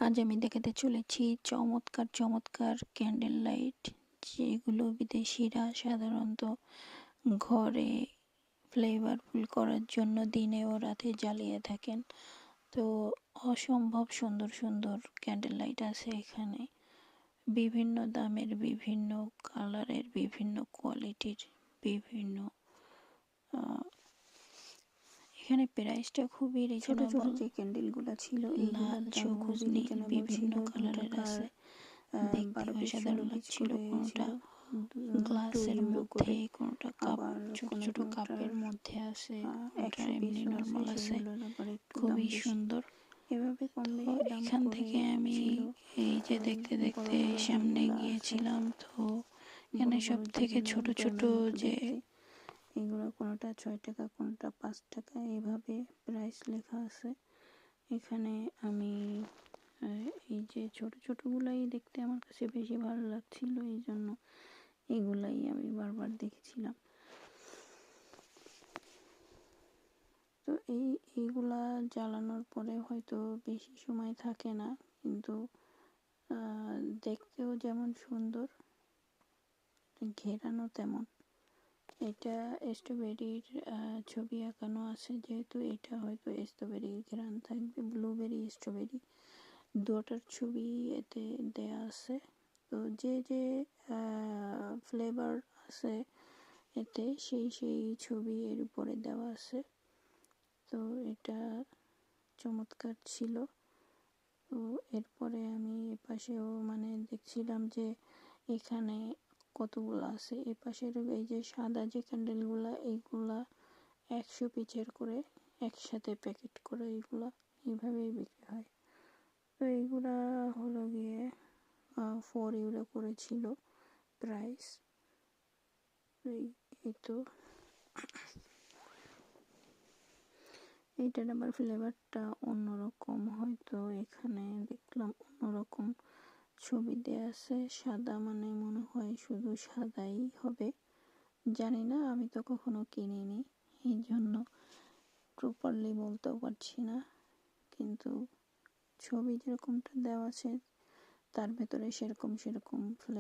আজ আমি দেখাতে চলেছি চমৎকার চমৎকার ক্যান্ডেল লাইট, যেগুলো বিদেশিরা সাধারণত ঘরে ফ্লেভারফুল করার জন্য দিনে ও রাতে জ্বালিয়ে থাকেন। তো অসম্ভব সুন্দর সুন্দর ক্যান্ডেল লাইট আছে এখানে, বিভিন্ন দামের, বিভিন্ন কালারের, বিভিন্ন কোয়ালিটির, বিভিন্ন এখানে প্রাইসটা খুবই রিজনেবল। ছোট ছোট যে ক্যান্ডেলগুলো ছিল, লাল, সবুজ, নীল, বিভিন্ন কালারের আছে। দেখতে অসাধারণ লাগছিল। কোনটা গ্লাসের মধ্যে, কোনটা কাপ, ছোট ছোট কাপের মধ্যে আছে, কোনটা এমনি নর্মাল আছে, খুবই সুন্দর। এভাবে এখান থেকে আমি এই যে দেখতে দেখতে সামনে গিয়েছিলাম। তো এখানে সব থেকে ছোট ছোট যে এগুলো কোনোটা 6 টাকা, কোনোটা 5 টাকা, এভাবে প্রাইস লেখা আছে। এখানে আমি এই যে ছোট ছোটগুলাই দেখতে আমার কাছে বেশি ভালো লাগছিল, এই জন্য এগুলাই আমি বারবার দেখেছিলাম। তো এইগুলা জ্বালানোর পরে হয়তো বেশি সময় থাকে না, কিন্তু দেখতেও যেমন সুন্দর, ঘেরানো তেমন। এটা স্ট্রবেরির ছবি আঁকানো আছে, যেহেতু এটা হয়তো স্ট্রবেরির ঘ্রাণ থাকবে, ব্লুবেরি, স্ট্রবেরি দুটার ছবি এতে দেয়া আছে। তো যে যে ফ্লেভার আছে এতে, সেই ছবি এর উপরে দেওয়া আছে। তো এটা চমৎকার ছিল। তো এরপরে আমি এপাশেও দেখছিলাম যে এখানে কতগুলো আছে। এপাশের এই যে সাদা যে ক্যান্ডেলগুলা, এইগুলা 100 পিচের করে একসাথে প্যাকেট করে এইভাবেই বিক্রি হয়। তো এইগুলা হলো গিয়ে 4 ইউরো করেছিল প্রাইস। এই তো এইটার আবার ফ্লেভারটা অন্যরকম, হয়তো এখানে দেখলাম অন্যরকম ছবি দেয়া আছে। সাদা মনে হয় শুধু সাদাই হবে, জানি না, আমি তো কখনো কিনিনি, এই জন্য প্রপারলি বলতেও পারছি না। কিন্তু ছবি যেরকমটা দেওয়া আছে তার ভেতরে সেরকম